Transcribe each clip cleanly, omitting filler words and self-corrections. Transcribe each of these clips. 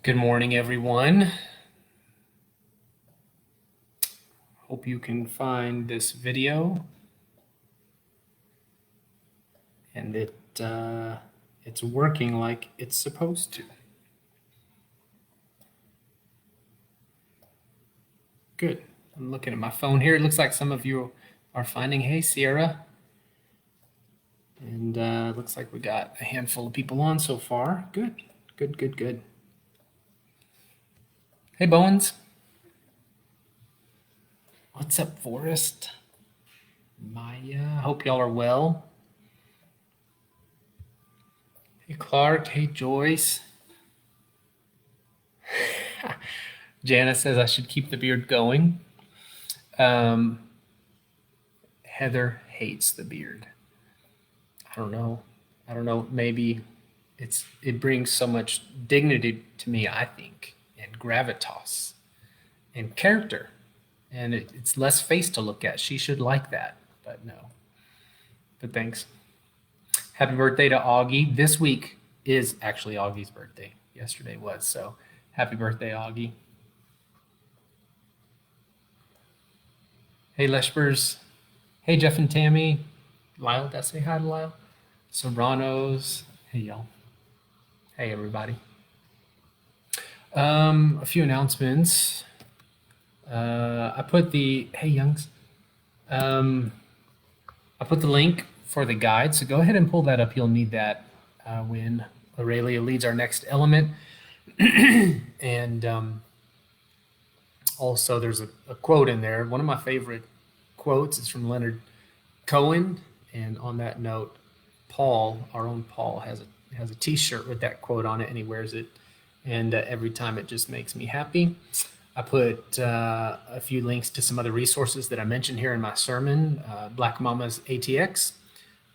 Good morning, everyone. Hope you can find this video and it's working like it's supposed to. Good. I'm looking at my phone here. It looks like some of you are finding, hey, Sierra. And looks like we got a handful of people on so far. Good. Hey, Bowens. What's up, Forrest? Maya. Hope y'all are well. Hey, Clark. Hey, Joyce. Janice says I should keep the beard going. Heather hates the beard. I don't know. Maybe it brings so much dignity to me, I think, and gravitas and character. And it's less face to look at. She should like that, but no. But thanks. Happy birthday to Augie. This week is actually Augie's birthday. Yesterday was, so happy birthday, Augie. Hey, Leshbers. Hey, Jeff and Tammy. Lyle, did I say hi to Lyle? Serranos. Hey, y'all. Hey, everybody. A few announcements. I put the, hey, Youngs. I put the link for the guide, so go ahead and pull that up. You'll need that when Aurelia leads our next element. And also, there's a quote in there. One of my favorite quotes is from Leonard Cohen. And on that note, Paul, our own Paul, has a T-shirt with that quote on it, and he wears it. And every time it just makes me happy. I put a few links to some other resources that I mentioned here in my sermon. Black Mamas ATX,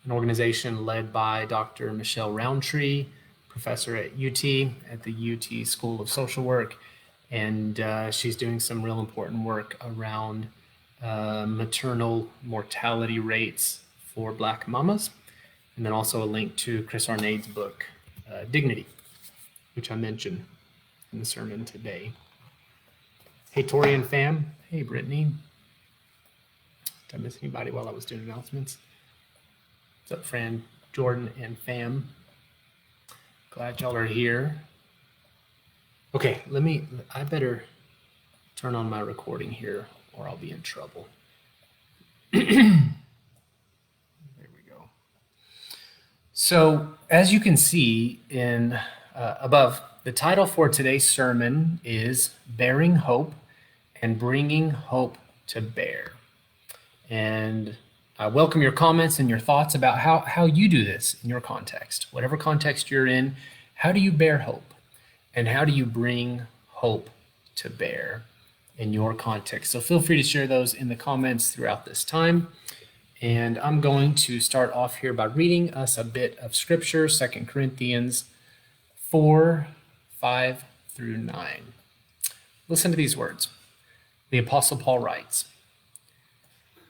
an organization led by Dr. Michelle Roundtree, professor at UT, at the UT School of Social Work. And she's doing some real important work around maternal mortality rates for Black mamas. And then also a link to Chris Arnade's book, Dignity, which I mentioned in the sermon today. Hey, Tori and fam. Hey, Brittany. Did I miss anybody while I was doing announcements? What's up, Fran, Jordan, and fam? Glad y'all are here. Okay, I better turn on my recording here or I'll be in trouble. There we go. So, as you can see in above, the title for today's sermon is Bearing Hope and Bringing Hope to Bear. And I welcome your comments and your thoughts about how you do this in your context. Whatever context you're in, how do you bear hope? And how do you bring hope to bear in your context? So feel free to share those in the comments throughout this time. And I'm going to start off here by reading us a bit of scripture, 2 Corinthians 4, 5 through 9. Listen to these words. The Apostle Paul writes,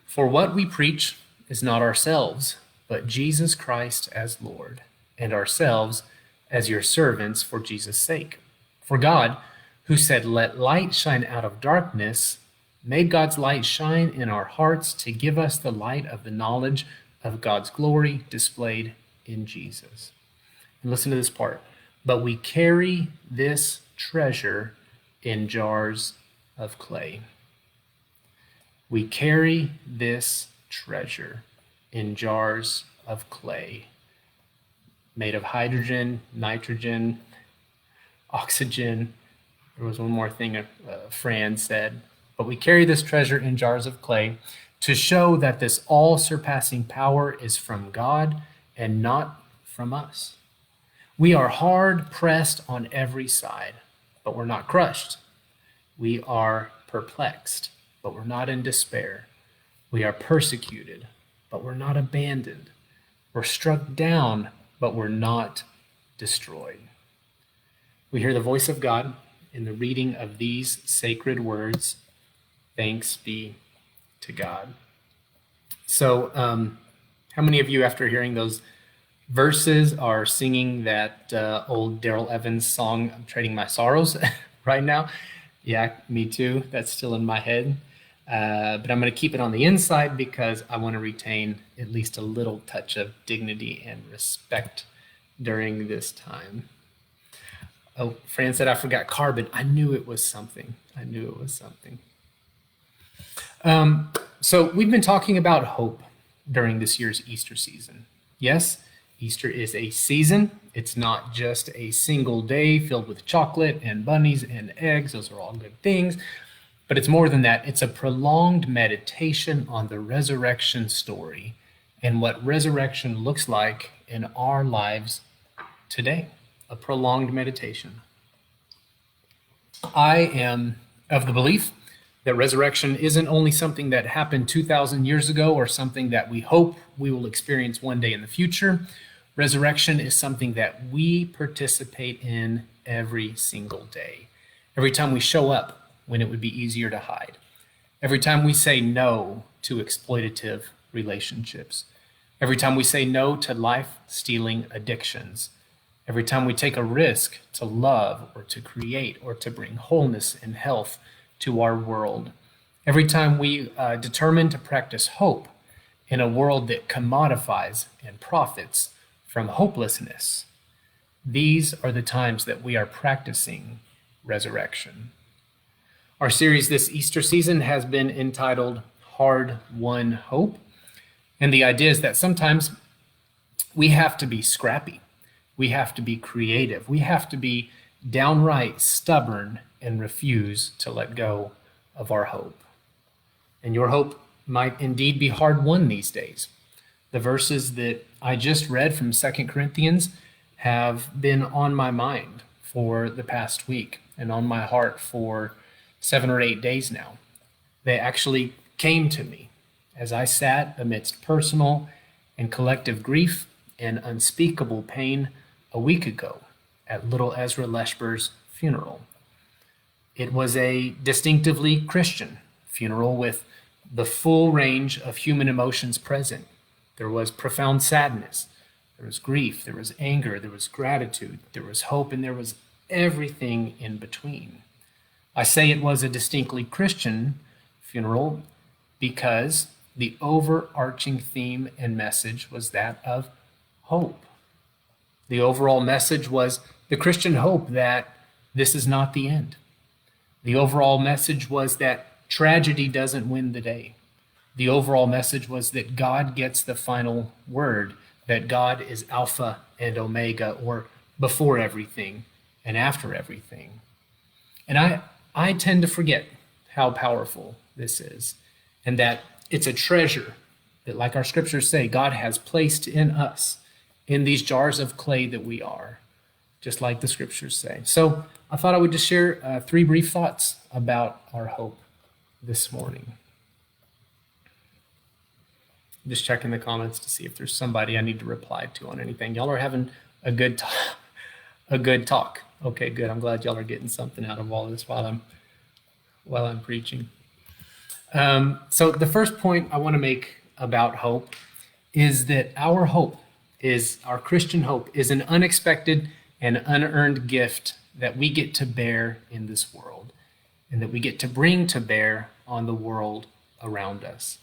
"For what we preach is not ourselves, but Jesus Christ as Lord, and ourselves as your servants for Jesus' sake. For God, who said, 'Let light shine out of darkness,' made God's light shine in our hearts to give us the light of the knowledge of God's glory displayed in Jesus." And listen to this part. "But we carry this treasure in jars of clay." We carry this treasure in jars of clay, made of hydrogen, nitrogen, oxygen. There was one more thing Fran said. But we carry this treasure in jars of clay to show that this all-surpassing power is from God and not from us. We are hard pressed on every side, but we're not crushed. We are perplexed, but we're not in despair. We are persecuted, but we're not abandoned. We're struck down, but we're not destroyed. We hear the voice of God in the reading of these sacred words. Thanks be to God. So, how many of you, after hearing those Verses are singing that old Daryl Evans song, I'm Trading My Sorrows, right now. Yeah, me too. That's still in my head. But I'm going to keep it on the inside because I want to retain at least a little touch of dignity and respect during this time. Oh, Fran said I forgot carbon. I knew it was something. I knew it was something. So we've been talking about hope during this year's Easter season. Yes, Easter is a season. It's not just a single day filled with chocolate and bunnies and eggs. Those are all good things. But it's more than that. It's a prolonged meditation on the resurrection story and what resurrection looks like in our lives today. A prolonged meditation. I am of the belief that resurrection isn't only something that happened 2,000 years ago or something that we hope we will experience one day in the future. Resurrection is something that we participate in every single day. Every time we show up when it would be easier to hide. Every time we say no to exploitative relationships. Every time we say no to life-stealing addictions. Every time we take a risk to love or to create or to bring wholeness and health to our world. Every time we determine to practice hope in a world that commodifies and profits from hopelessness. These are the times that we are practicing resurrection. Our series this Easter season has been entitled Hard-Won Hope. And the idea is that sometimes we have to be scrappy. We have to be creative. We have to be downright stubborn and refuse to let go of our hope. And your hope might indeed be hard won these days. The verses that I just read from 2 Corinthians have been on my mind for the past week and on my heart for 7 or 8 days now. They actually came to me as I sat amidst personal and collective grief and unspeakable pain a week ago at little Ezra Leshber's funeral. It was a distinctively Christian funeral with the full range of human emotions present. There was profound sadness, there was grief, there was anger, there was gratitude, there was hope, and there was everything in between. I say it was a distinctly Christian funeral because the overarching theme and message was that of hope. The overall message was the Christian hope that this is not the end. The overall message was that tragedy doesn't win the day. The overall message was that God gets the final word, that God is Alpha and Omega, or before everything and after everything. And I tend to forget how powerful this is, and that it's a treasure that, like our scriptures say, God has placed in us, in these jars of clay that we are, just like the scriptures say. So I thought I would just share 3 brief thoughts about our hope this morning. Just checking the comments to see if there's somebody I need to reply to on anything. Y'all are having a good talk. Okay, good. I'm glad y'all are getting something out of all this while I'm preaching. So the first point I want to make about hope is that our Christian hope is an unexpected and unearned gift that we get to bear in this world and that we get to bring to bear on the world around us.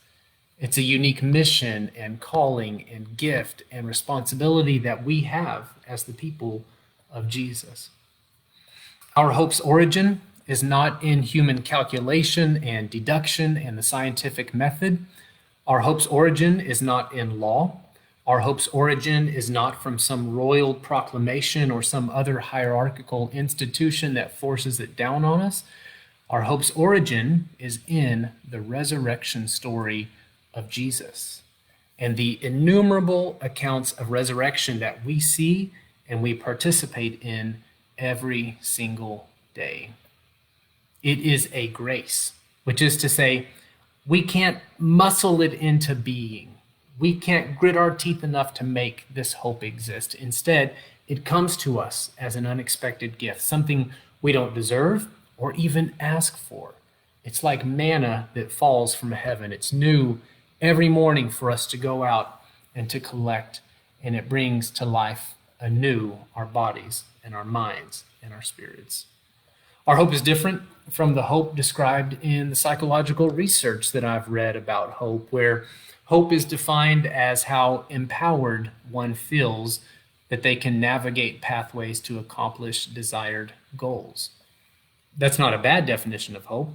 It's a unique mission and calling and gift and responsibility that we have as the people of Jesus. Our hope's origin is not in human calculation and deduction and the scientific method. Our hope's origin is not in law. Our hope's origin is not from some royal proclamation or some other hierarchical institution that forces it down on us. Our hope's origin is in the resurrection story of Jesus and the innumerable accounts of resurrection that we see and we participate in every single day. It is a grace, which is to say, we can't muscle it into being. We can't grit our teeth enough to make this hope exist. Instead, it comes to us as an unexpected gift, something we don't deserve or even ask for. It's like manna that falls from heaven. It's new every morning for us to go out and to collect and it brings to life anew our bodies and our minds and our spirits. Our hope is different from the hope described in the psychological research that I've read about hope, where hope is defined as how empowered one feels that they can navigate pathways to accomplish desired goals. That's not a bad definition of hope.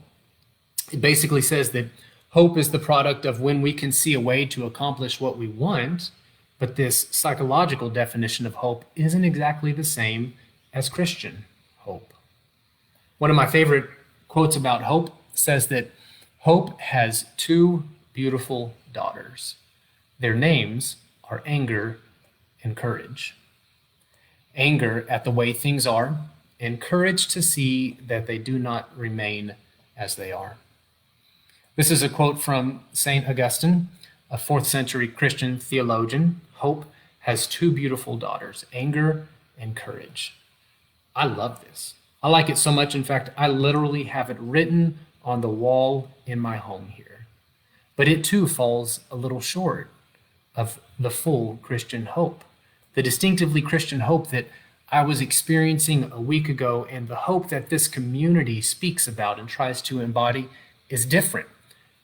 It basically says that hope is the product of when we can see a way to accomplish what we want, but this psychological definition of hope isn't exactly the same as Christian hope. One of my favorite quotes about hope says that hope has two beautiful daughters. Their names are anger and courage. Anger at the way things are, and courage to see that they do not remain as they are. This is a quote from St. Augustine, a 4th century Christian theologian. Hope has two beautiful daughters, anger and courage. I love this. I like it so much. In fact, I literally have it written on the wall in my home here. But it too falls a little short of the full Christian hope, the distinctively Christian hope that I was experiencing a week ago, and the hope that this community speaks about and tries to embody is different.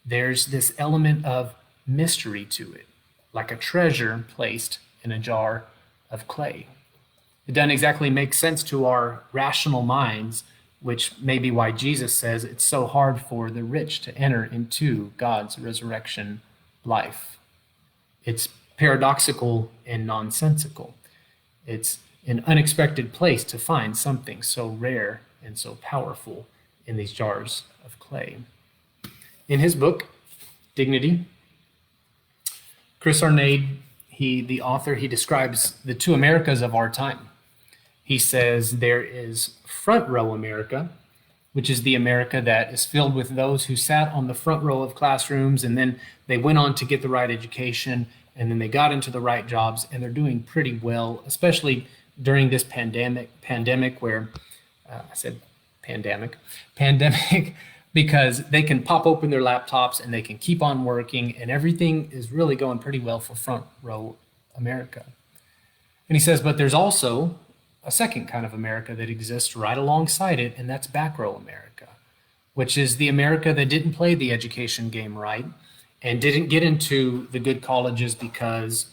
There's this element of mystery to it, like a treasure placed in a jar of clay. It doesn't exactly make sense to our rational minds, which may be why Jesus says it's so hard for the rich to enter into God's resurrection life. It's paradoxical and nonsensical. It's an unexpected place to find something so rare and so powerful in these jars of clay. In his book, Dignity, Chris Arnade, the author, he describes the two Americas of our time. He says there is front row America, which is the America that is filled with those who sat on the front row of classrooms, and then they went on to get the right education, and then they got into the right jobs, and they're doing pretty well, especially during this pandemic where I said pandemic, because they can pop open their laptops and they can keep on working, and everything is really going pretty well for front row America. And he says, but there's also a second kind of America that exists right alongside it, and that's back row America, which is the America that didn't play the education game right and didn't get into the good colleges because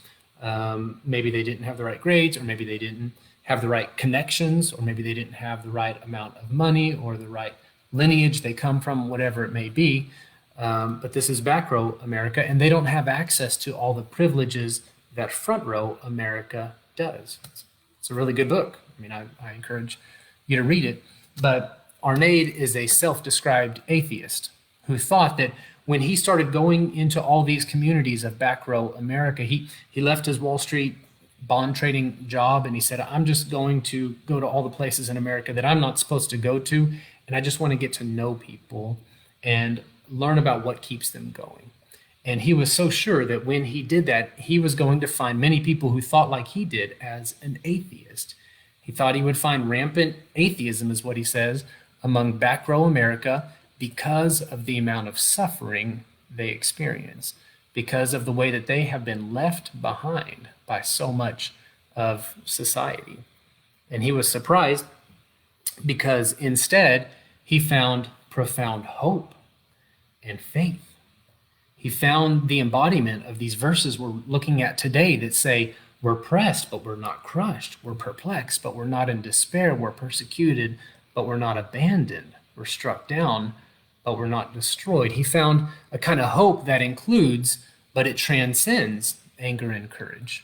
maybe they didn't have the right grades, or maybe they didn't have the right connections, or maybe they didn't have the right amount of money or the right lineage they come from, whatever it may be. But this is back row America, and they don't have access to all the privileges that front row America does. It's a really good book. I mean, I encourage you to read it. But Arnade is a self-described atheist who thought that when he started going into all these communities of back row America, he left his Wall Street bond trading job, and he said, I'm just going to go to all the places in America that I'm not supposed to go to, and I just want to get to know people and learn about what keeps them going. And he was so sure that when he did that, he was going to find many people who thought like he did as an atheist. He thought he would find rampant atheism, is what he says, among back row America because of the amount of suffering they experience, because of the way that they have been left behind by so much of society. And he was surprised because instead he found profound hope and faith. He found the embodiment of these verses we're looking at today that say, we're pressed, but we're not crushed. We're perplexed, but we're not in despair. We're persecuted, but we're not abandoned. We're struck down, but we're not destroyed. He found a kind of hope that includes, but it transcends anger and courage.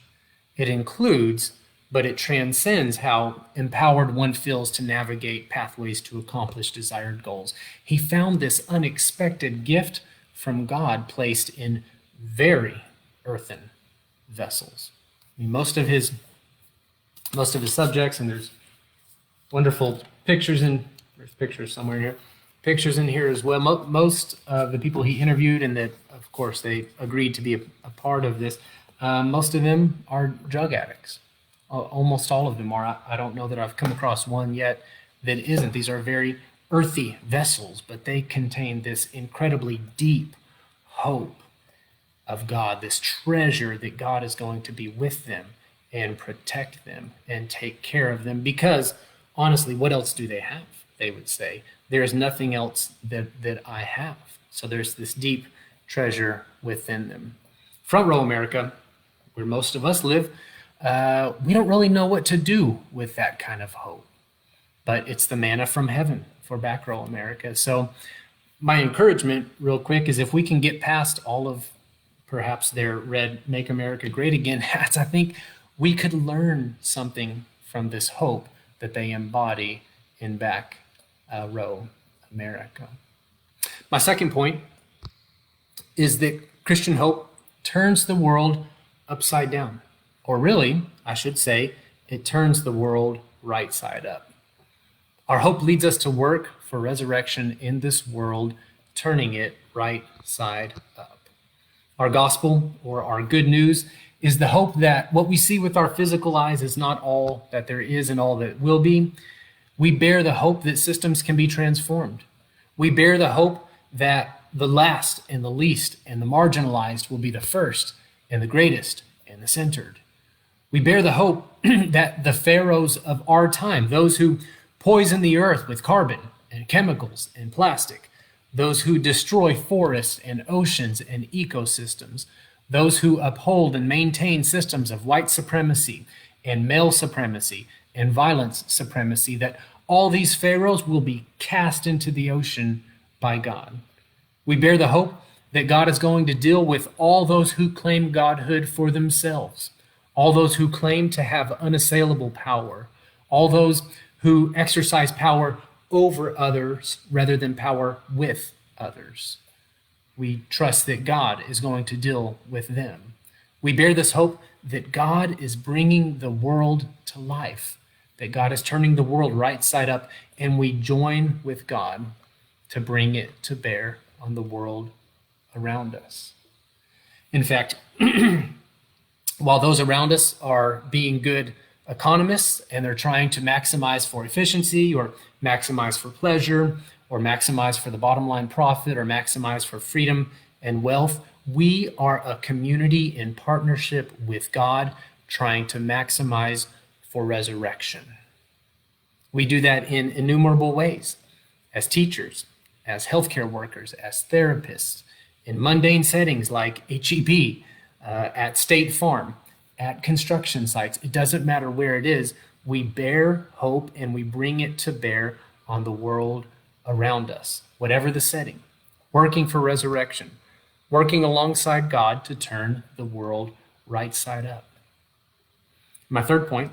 It includes, but it transcends how empowered one feels to navigate pathways to accomplish desired goals. He found this unexpected gift from God placed in very earthen vessels. I mean, most of his subjects, and there's wonderful pictures there's pictures somewhere here, pictures in here as well. Most of the people he interviewed, and that, of course, they agreed to be a part of this, most of them are drug addicts. Almost all of them are. I don't know that I've come across one yet that isn't. These are very earthy vessels, but they contain this incredibly deep hope of God, this treasure that God is going to be with them and protect them and take care of them, because honestly, what else do they have? They would say, there is nothing else that I have. So there's this deep treasure within them. Front row America, where most of us live, we don't really know what to do with that kind of hope. But it's the manna from heaven for back row America. So my encouragement, real quick, is if we can get past all of perhaps their red Make America Great Again hats, I think we could learn something from this hope that they embody in back row America. My second point is that Christian hope turns the world upside down. Or really, I should say, it turns the world right side up. Our hope leads us to work for resurrection in this world, turning it right side up. Our gospel, or our good news, is the hope that what we see with our physical eyes is not all that there is and all that will be. We bear the hope that systems can be transformed. We bear the hope that the last and the least and the marginalized will be the first and the greatest and the centered. We bear the hope that the pharaohs of our time, those who poison the earth with carbon and chemicals and plastic, those who destroy forests and oceans and ecosystems, those who uphold and maintain systems of white supremacy and male supremacy and violence supremacy, that all these pharaohs will be cast into the ocean by God. We bear the hope that God is going to deal with all those who claim godhood for themselves, all those who claim to have unassailable power, all those who exercise power over others rather than power with others. We trust that God is going to deal with them. We bear this hope that God is bringing the world to life, that God is turning the world right side up, and we join with God to bring it to bear on the world around us. In fact, while those around us are being good economists and they're trying to maximize for efficiency or maximize for pleasure or maximize for the bottom line profit or maximize for freedom and wealth, we are a community in partnership with God trying to maximize for resurrection. We do that in innumerable ways, as teachers, as healthcare workers, as therapists, in mundane settings like HEB, at State Farm, at construction sites. It doesn't matter where it is. We bear hope and we bring it to bear on the world around us, whatever the setting, working for resurrection, working alongside God to turn the world right side up. My third point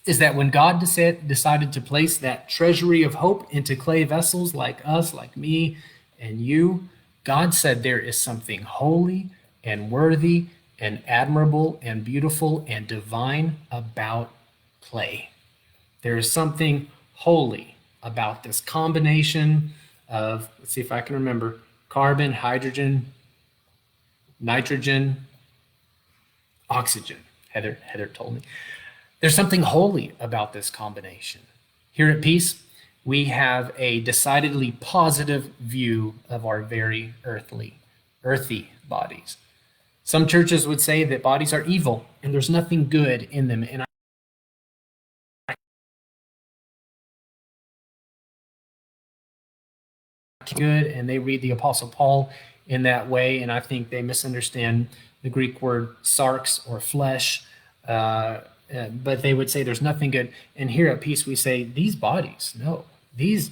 is that when God decided to place that treasury of hope into clay vessels like us, like me and you, God said there is something holy and worthy and admirable and beautiful and divine about clay. There is something holy about this combination of, let's see if I can remember, carbon, hydrogen, nitrogen, oxygen. Heather told me. There's something holy about this combination. Here at Peace, we have a decidedly positive view of our very earthy bodies. Some churches would say that bodies are evil and there's nothing good in them. And good, and they read the Apostle Paul in that way, and I think they misunderstand the Greek word sarx or flesh, but they would say there's nothing good. And here at Peace we say these bodies, no, these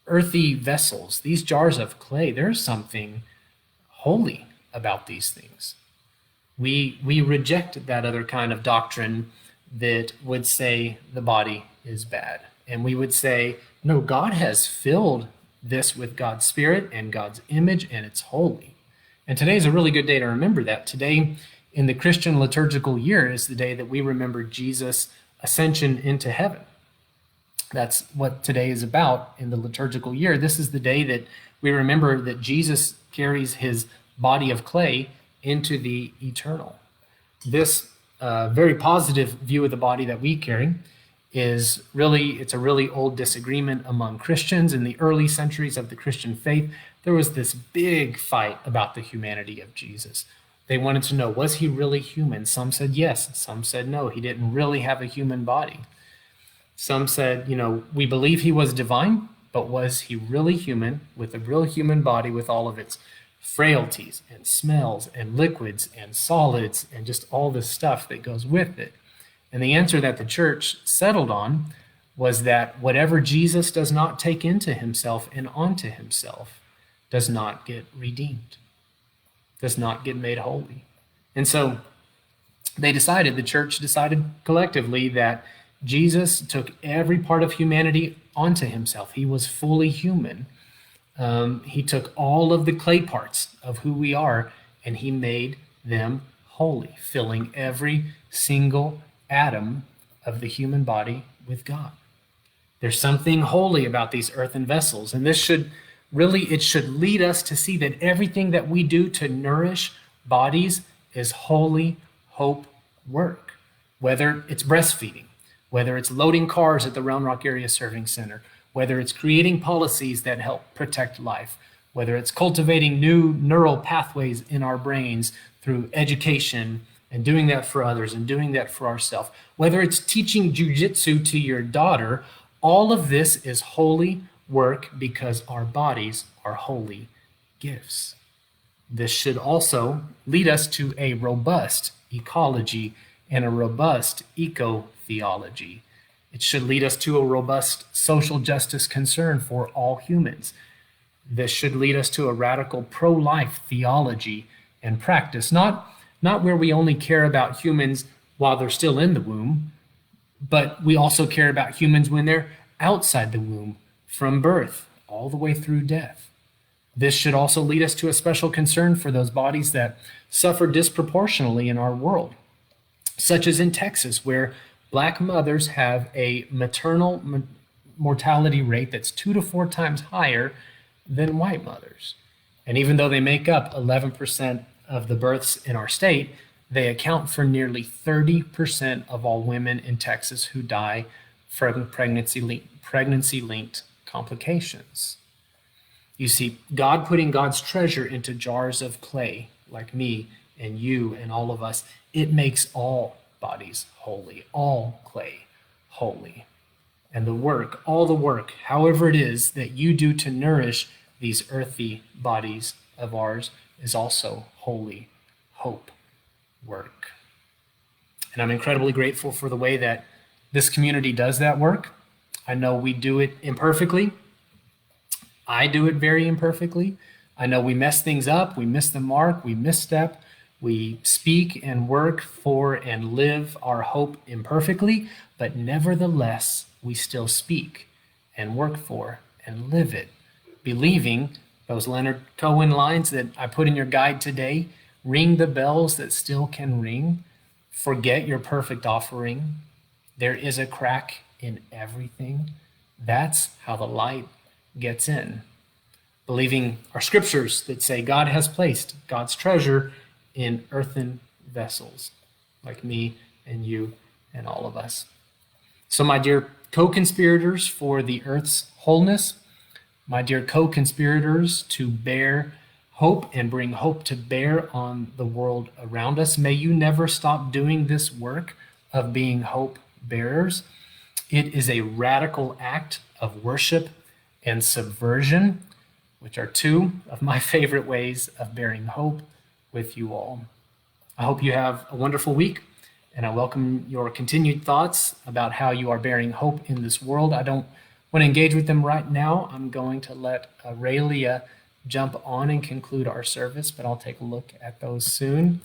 earthy vessels, these jars of clay, there's something holy about these things. We reject that other kind of doctrine that would say the body is bad. And we would say, no, God has filled this with God's Spirit and God's image, and it's holy. And today is a really good day to remember that. Today, in the Christian liturgical year, is the day that we remember Jesus' ascension into heaven. That's what today is about in the liturgical year. This is the day that we remember that Jesus carries his body of clay into the eternal. This very positive view of the body that we carry is really, it's a really old disagreement among Christians. In the early centuries of the Christian faith, there was this big fight about the humanity of Jesus. They wanted to know, was he really human? Some said yes. Some said no. He didn't really have a human body. Some said, we believe he was divine, but was he really human with a real human body with all of its frailties and smells and liquids and solids and just all the stuff that goes with it? And the answer that the church settled on was that whatever Jesus does not take into himself and onto himself does not get redeemed, does not get made holy. And so the church decided collectively that Jesus took every part of humanity onto himself. He was fully human. He took all of the clay parts of who we are and he made them holy, filling every single atom of the human body with God. There's something holy about these earthen vessels, and it should lead us to see that everything that we do to nourish bodies is holy hope work, whether it's breastfeeding, whether it's loading cars at the Round Rock Area Serving Center, whether it's creating policies that help protect life, whether it's cultivating new neural pathways in our brains through education and doing that for others and doing that for ourselves, whether it's teaching jujitsu to your daughter, all of this is holy work because our bodies are holy gifts. This should also lead us to a robust ecology and a robust eco-theology. It should lead us to a robust social justice concern for all humans. This should lead us to a radical pro-life theology and practice, not where we only care about humans while they're still in the womb, but we also care about humans when they're outside the womb, from birth all the way through death. This should also lead us to a special concern for those bodies that suffer disproportionately in our world, such as in Texas, where Black mothers have a maternal mortality rate that's 2 to 4 times higher than white mothers. And even though they make up 11% of the births in our state, they account for nearly 30% of all women in Texas who die from pregnancy-linked complications. You see, God putting God's treasure into jars of clay, like me and you and all of us, it makes all bodies holy, all clay holy. And all the work, however it is that you do to nourish these earthy bodies of ours, is also holy hope work. And I'm incredibly grateful for the way that this community does that work. I know we do it imperfectly. I do it very imperfectly. I know we mess things up, we miss the mark, we misstep, we speak and work for and live our hope imperfectly, but nevertheless, we still speak and work for and live it, believing those Leonard Cohen lines that I put in your guide today: ring the bells that still can ring, forget your perfect offering. There is a crack in everything. That's how the light gets in. Believing our scriptures that say God has placed God's treasure in earthen vessels, like me and you and all of us. So my dear co-conspirators for the earth's wholeness, my dear co-conspirators to bear hope and bring hope to bear on the world around us, may you never stop doing this work of being hope bearers. It is a radical act of worship and subversion, which are two of my favorite ways of bearing hope with you all. I hope you have a wonderful week, and I welcome your continued thoughts about how you are bearing hope in this world. I don't want to engage with them right now. I'm going to let Aurelia jump on and conclude our service, but I'll take a look at those soon.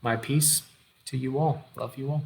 My peace to you all. Love you all.